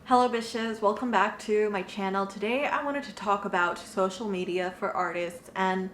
Hello bitches, welcome back to my channel. Today I wanted to talk about social media for artists and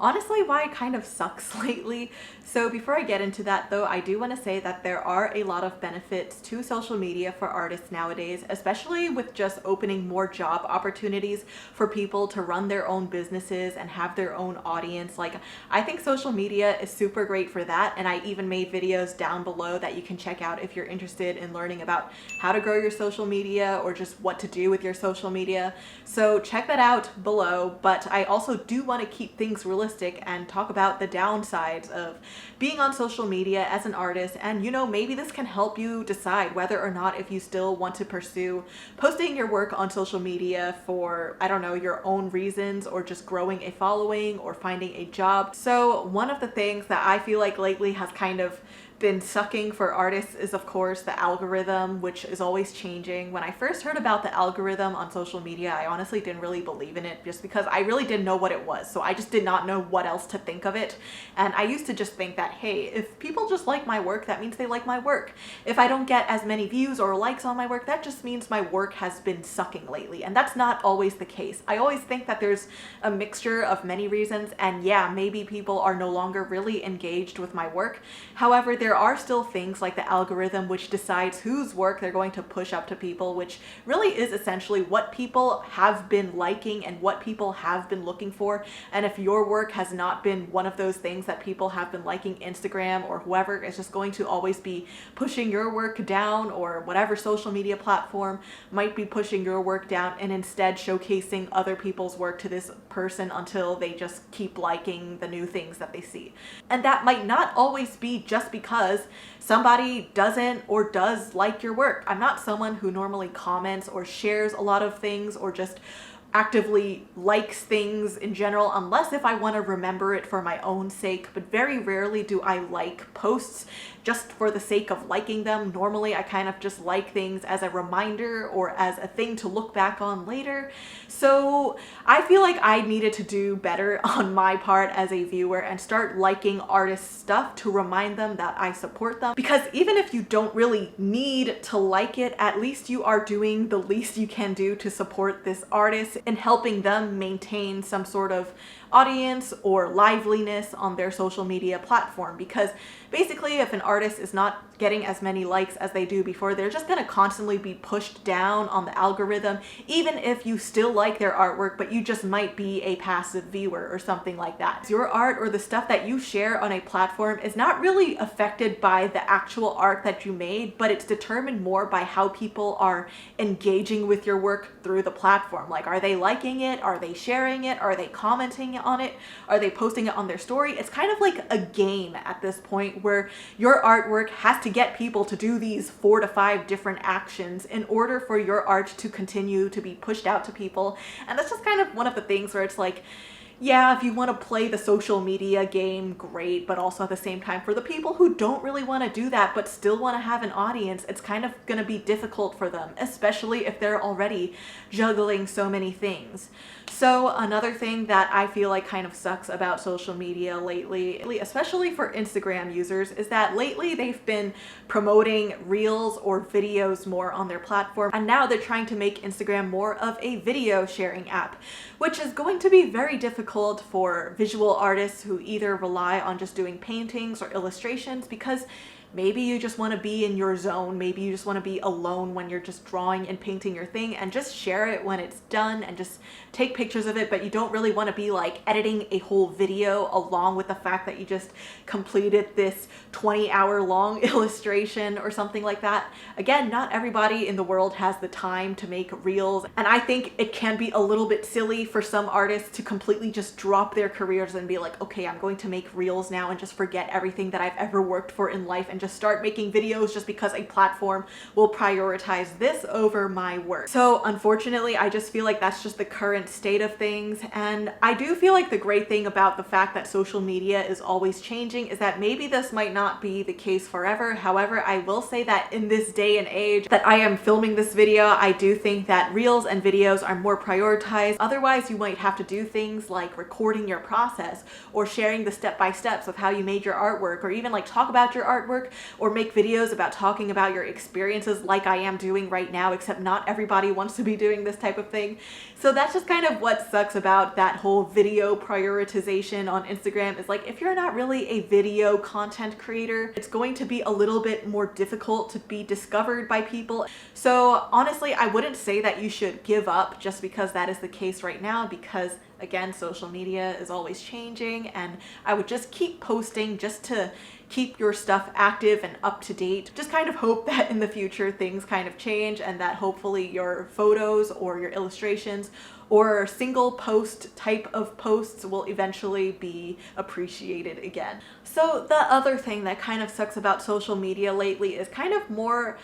honestly why it kind of sucks lately. So before I get into that though, I do want to say that there are a lot of benefits to social media for artists nowadays, especially with just opening more job opportunities for people to run their own businesses and have their own audience. Like, I think social media is super great for that, and I even made videos down below that you can check out if you're interested in learning about how to grow your social media or just what to do with your social media. So check that out below, but I also do want to keep things realistic and talk about the downsides of being on social media as an artist. And maybe this can help you decide whether or not if you still want to pursue posting your work on social media for, I don't know, your own reasons, or just growing a following or finding a job. So one of the things that I feel like lately has kind of been sucking for artists is of course the algorithm, which is always changing. When I first heard about the algorithm on social media, I honestly didn't really believe in it just because I really didn't know what it was. So I just did not know what else to think of it. And I used to just think that, hey, if people just like my work, that means they like my work. If I don't get as many views or likes on my work, that just means my work has been sucking lately. And that's not always the case. I always think that there's a mixture of many reasons, and yeah, maybe people are no longer really engaged with my work. However, there are still things like the algorithm which decides whose work they're going to push up to people, which really is essentially what people have been liking and what people have been looking for. And if your work has not been one of those things that people have been liking, Instagram or whoever is just going to always be pushing your work down, or whatever social media platform might be pushing your work down, and instead showcasing other people's work to this person until they just keep liking the new things that they see. And that might not always be just because somebody doesn't or does like your work. I'm not someone who normally comments or shares a lot of things or just actively likes things in general, unless if I want to remember it for my own sake. But very rarely do I like posts just for the sake of liking them. Normally I kind of just like things as a reminder or as a thing to look back on later. So I feel like I needed to do better on my part as a viewer and start liking artists' stuff to remind them that I support them. Because even if you don't really need to like it, at least you are doing the least you can do to support this artist in helping them maintain some sort of audience or liveliness on their social media platform. Because basically, if an artist is not getting as many likes as they do before, they're just going to constantly be pushed down on the algorithm, even if you still like their artwork, but you just might be a passive viewer or something like that. Your art or the stuff that you share on a platform is not really affected by the actual art that you made, but it's determined more by how people are engaging with your work through the platform. Like, are they liking it? Are they sharing it? Are they commenting on it? Are they posting it on their story? It's kind of like a game at this point where your artwork has to get people to do these 4 to 5 different actions in order for your art to continue to be pushed out to people. And that's just kind of one of the things where it's like, yeah, if you want to play the social media game, great, but also at the same time, for the people who don't really want to do that but still want to have an audience, it's kind of going to be difficult for them, especially if they're already juggling so many things. So another thing that I feel like kind of sucks about social media lately, especially for Instagram users, is that lately they've been promoting reels or videos more on their platform, and now they're trying to make Instagram more of a video sharing app, which is going to be very difficult for visual artists who either rely on just doing paintings or illustrations, because maybe you just want to be in your zone. Maybe you just want to be alone when you're just drawing and painting your thing and just share it when it's done and just take pictures of it, but you don't really want to be like editing a whole video along with the fact that you just completed this 20-hour long illustration or something like that. Again, not everybody in the world has the time to make reels, and I think it can be a little bit silly for some artists to completely just drop their careers and be like, okay, I'm going to make reels now and just forget everything that I've ever worked for in life and just start making videos just because a platform will prioritize this over my work. So unfortunately, I just feel like that's just the current state of things. And I do feel like the great thing about the fact that social media is always changing is that maybe this might not be the case forever. However, I will say that in this day and age that I am filming this video, I do think that reels and videos are more prioritized. Otherwise, you might have to do things like recording your process or sharing the step-by-steps of how you made your artwork, or even like talk about your artwork work or make videos about talking about your experiences like I am doing right now, except not everybody wants to be doing this type of thing. So that's just kind of what sucks about that whole video prioritization on Instagram, is like if you're not really a video content creator, it's going to be a little bit more difficult to be discovered by people. So honestly, I wouldn't say that you should give up just because that is the case right now, because again, social media is always changing, and I would just keep posting just to keep your stuff active and up to date. Just kind of hope that in the future things kind of change, and that hopefully your photos or your illustrations or single post type of posts will eventually be appreciated again. So the other thing that kind of sucks about social media lately is kind of more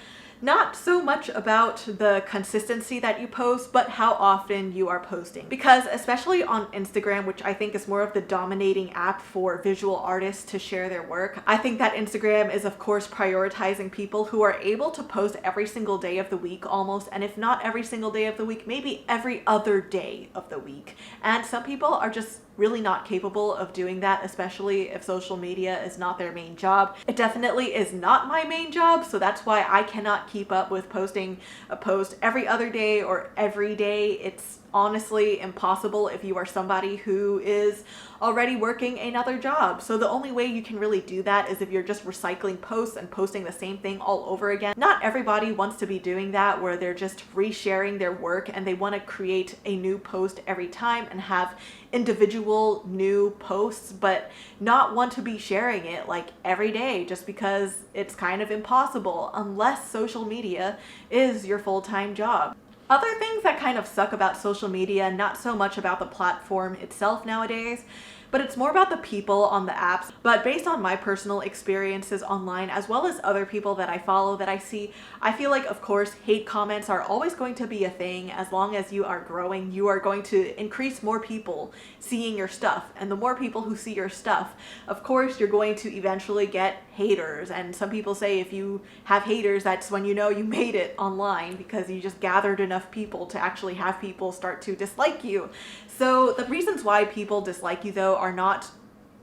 not so much about the consistency that you post, but how often you are posting. Because especially on Instagram, which I think is more of the dominating app for visual artists to share their work, I think that Instagram is of course prioritizing people who are able to post every single day of the week almost, and if not every single day of the week, maybe every other day of the week. And some people are just really not capable of doing that, especially if social media is not their main job. It definitely is not my main job, so that's why I cannot keep up with posting a post every other day or every day. It's honestly impossible if you are somebody who is already working another job. So the only way you can really do that is if you're just recycling posts and posting the same thing all over again. Not everybody wants to be doing that, where they're just resharing their work and they want to create a new post every time and have individual new posts, but not want to be sharing it like every day, just because it's kind of impossible unless social media is your full-time job. Other things that kind of suck about social media, not so much about the platform itself nowadays, but it's more about the people on the apps. But based on my personal experiences online, as well as other people that I follow that I see, I feel like, of course, hate comments are always going to be a thing. As long as you are growing, you are going to increase more people seeing your stuff. And the more people who see your stuff, of course, you're going to eventually get haters. And some people say if you have haters, that's when you know you made it online, because you just gathered enough people to actually have people start to dislike you. So the reasons why people dislike you, though, are not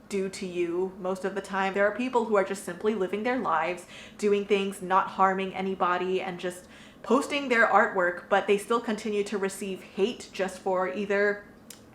due to you most of the time. There are people who are just simply living their lives, doing things, not harming anybody, and just posting their artwork, but they still continue to receive hate just for either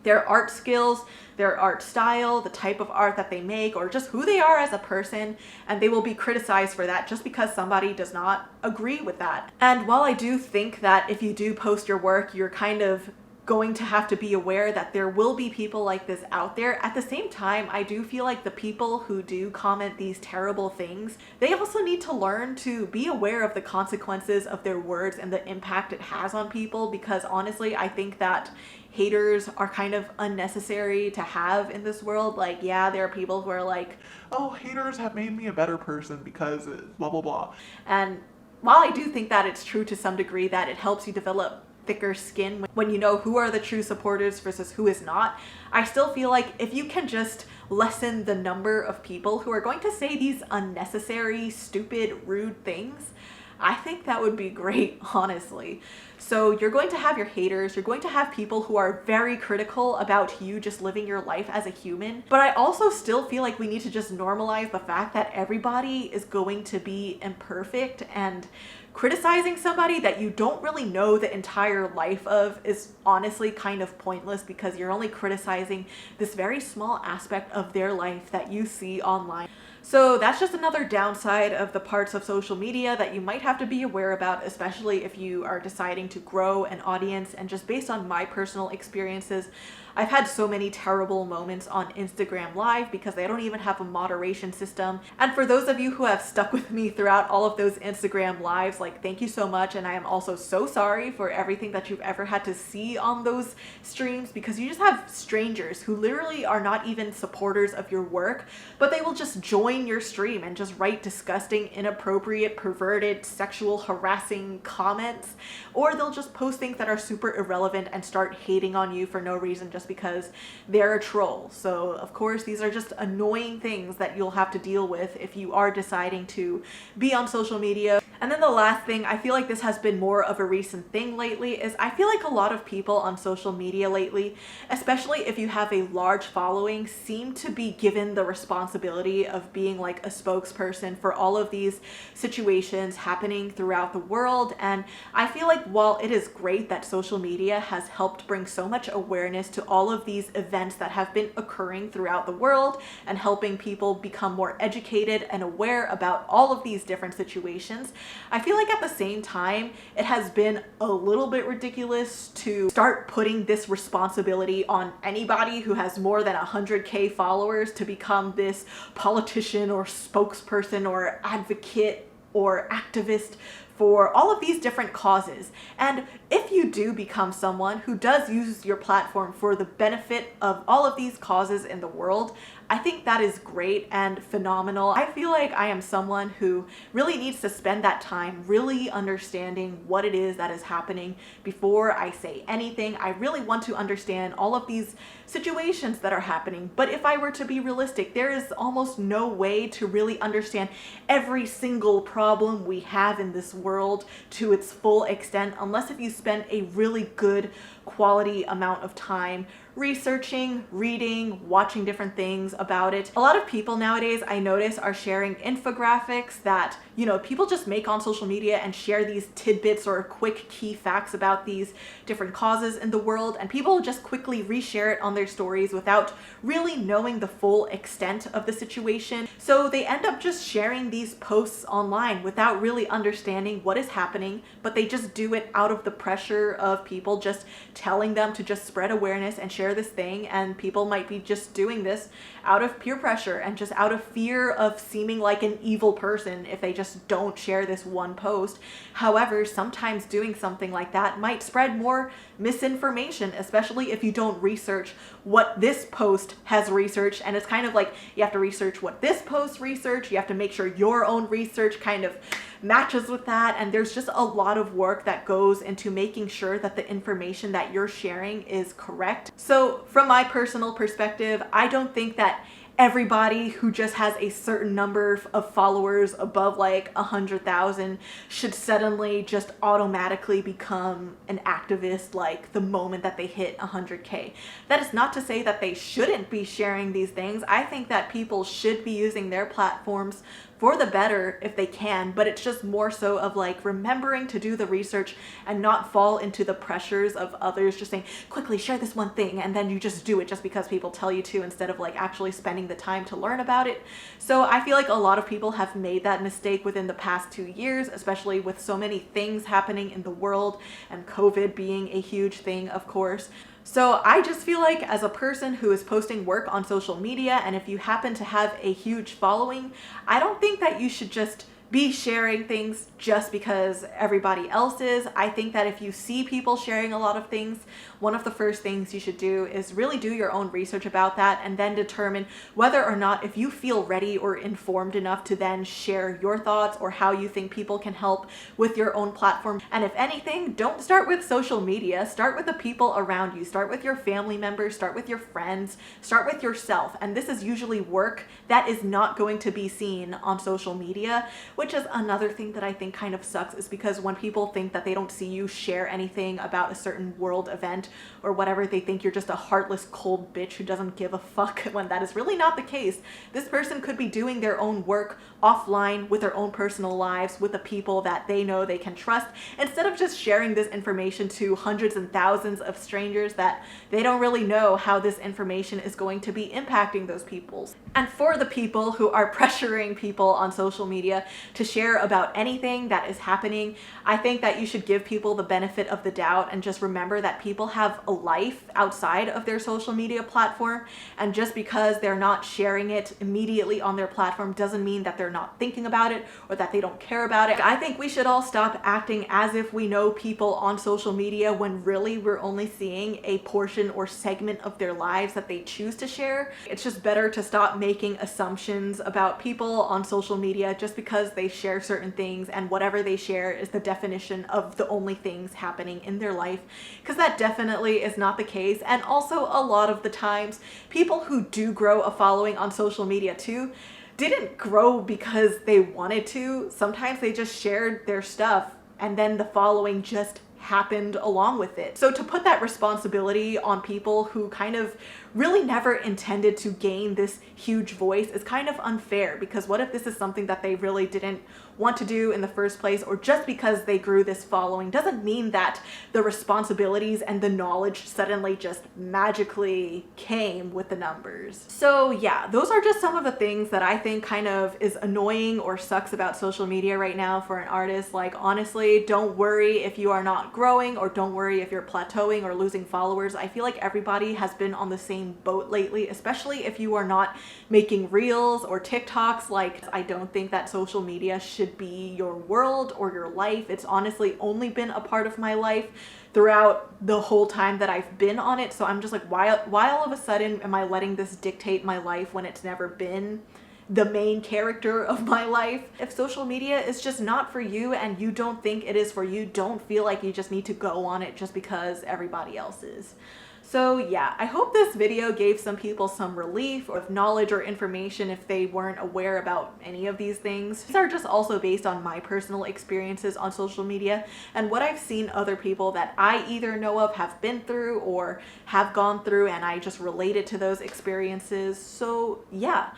their art skills, their art style, the type of art that they make, or just who they are as a person, and they will be criticized for that just because somebody does not agree with that. And while I do think that if you do post your work, you're kind of going to have to be aware that there will be people like this out there. At the same time, I do feel like the people who do comment these terrible things, they also need to learn to be aware of the consequences of their words and the impact it has on people, because honestly, I think that haters are kind of unnecessary to have in this world. Like, yeah, there are people who are like, oh, haters have made me a better person because blah, blah, blah. And while I do think that it's true to some degree that it helps you develop thicker skin when you know who are the true supporters versus who is not, I still feel like if you can just lessen the number of people who are going to say these unnecessary, stupid, rude things, I think that would be great, honestly. So you're going to have your haters, you're going to have people who are very critical about you just living your life as a human. But I also still feel like we need to just normalize the fact that everybody is going to be imperfect, and criticizing somebody that you don't really know the entire life of is honestly kind of pointless, because you're only criticizing this very small aspect of their life that you see online. So that's just another downside of the parts of social media that you might have to be aware about, especially if you are deciding to grow an audience. And just based on my personal experiences, I've had so many terrible moments on Instagram Live because they don't even have a moderation system. And for those of you who have stuck with me throughout all of those Instagram Lives, like, thank you so much. And I am also so sorry for everything that you've ever had to see on those streams, because you just have strangers who literally are not even supporters of your work, but they will just join your stream and just write disgusting, inappropriate, perverted, sexual, harassing comments, or they'll just post things that are super irrelevant and start hating on you for no reason just because they're a troll. So of course, these are just annoying things that you'll have to deal with if you are deciding to be on social media. And then the last thing, I feel like this has been more of a recent thing lately, is I feel like a lot of people on social media lately, especially if you have a large following, seem to be given the responsibility of being like a spokesperson for all of these situations happening throughout the world. And I feel like while it is great that social media has helped bring so much awareness to all of these events that have been occurring throughout the world and helping people become more educated and aware about all of these different situations, I feel like at the same time, it has been a little bit ridiculous to start putting this responsibility on anybody who has more than 100K followers to become this politician or spokesperson or advocate or activist for all of these different causes. And if you do become someone who does use your platform for the benefit of all of these causes in the world, I think that is great and phenomenal. I feel like I am someone who really needs to spend that time really understanding what it is that is happening before I say anything. I really want to understand all of these situations that are happening. But if I were to be realistic, there is almost no way to really understand every single problem we have in this world to its full extent unless if you spend a really good quality amount of time researching, reading, watching different things about it. A lot of people nowadays, I notice, are sharing infographics that, people just make on social media and share these tidbits or quick key facts about these different causes in the world, and people just quickly reshare it on their stories without really knowing the full extent of the situation. So they end up just sharing these posts online without really understanding what is happening, but they just do it out of the pressure of people just telling them to just spread awareness and share this thing, and people might be just doing this out of peer pressure and just out of fear of seeming like an evil person if they just don't share this one post. However, sometimes doing something like that might spread more misinformation, especially if you don't research what this post has researched. And it's kind of like you have to research what this post researched, you have to make sure your own research kind of matches with that, and there's just a lot of work that goes into making sure that the information that you're sharing is correct. So from my personal perspective, I don't think that everybody who just has a certain number of followers above like 100,000 should suddenly just automatically become an activist like the moment that they hit 100K. That is not to say that they shouldn't be sharing these things. I think that people should be using their platforms for the better if they can, but it's just more so of like remembering to do the research and not fall into the pressures of others just saying, quickly share this one thing, and then you just do it just because people tell you to, instead of like actually spending the time to learn about it. So I feel like a lot of people have made that mistake within the past 2 years, especially with so many things happening in the world and COVID being a huge thing, of course. So I just feel like as a person who is posting work on social media, and if you happen to have a huge following, I don't think that you should just be sharing things just because everybody else is. I think that if you see people sharing a lot of things, one of the first things you should do is really do your own research about that and then determine whether or not if you feel ready or informed enough to then share your thoughts or how you think people can help with your own platform. And if anything, don't start with social media. Start with the people around you. Start with your family members, start with your friends, start with yourself. And this is usually work that is not going to be seen on social media, which is another thing that I think kind of sucks, is because when people think that they don't see you share anything about a certain world event or whatever, they think you're just a heartless, cold bitch who doesn't give a fuck, when that is really not the case. This person could be doing their own work offline with their own personal lives with the people that they know they can trust, instead of just sharing this information to hundreds and thousands of strangers that they don't really know how this information is going to be impacting those people. And for the people who are pressuring people on social media to share about anything that is happening, I think that you should give people the benefit of the doubt and just remember that people have a life outside of their social media platform, and just because they're not sharing it immediately on their platform doesn't mean that they're not thinking about it or that they don't care about it. I think we should all stop acting as if we know people on social media when really we're only seeing a portion or segment of their lives that they choose to share. It's just better to stop making assumptions about people on social media just because they share certain things and whatever they share is the definition of the only things happening in their life, because that definitely is not the case. And also, a lot of the times, people who do grow a following on social media too, didn't grow because they wanted to. Sometimes they just shared their stuff and then the following just happened along with it. So to put that responsibility on people who kind of really never intended to gain this huge voice is kind of unfair, because what if this is something that they really didn't want to do in the first place, or just because they grew this following doesn't mean that the responsibilities and the knowledge suddenly just magically came with the numbers. So yeah, those are just some of the things that I think kind of is annoying or sucks about social media right now for an artist. Like, honestly, don't worry if you are not growing, or don't worry if you're plateauing or losing followers. I feel like everybody has been on the same boat lately, especially if you are not making reels or TikToks. Like, I don't think that social media should be your world or your life. It's honestly only been a part of my life throughout the whole time that I've been on it. So I'm just like, why all of a sudden am I letting this dictate my life when it's never been the main character of my life? If social media is just not for you and you don't think it is for you, don't feel like you just need to go on it just because everybody else is. So yeah, I hope this video gave some people some relief or knowledge or information if they weren't aware about any of these things. These are just also based on my personal experiences on social media and what I've seen other people that I either know of have been through or have gone through, and I just related to those experiences. So yeah.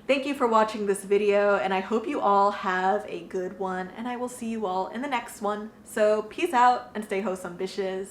Thank you for watching this video, and I hope you all have a good one, and I will see you all in the next one. So peace out and stay wholesome, bitches.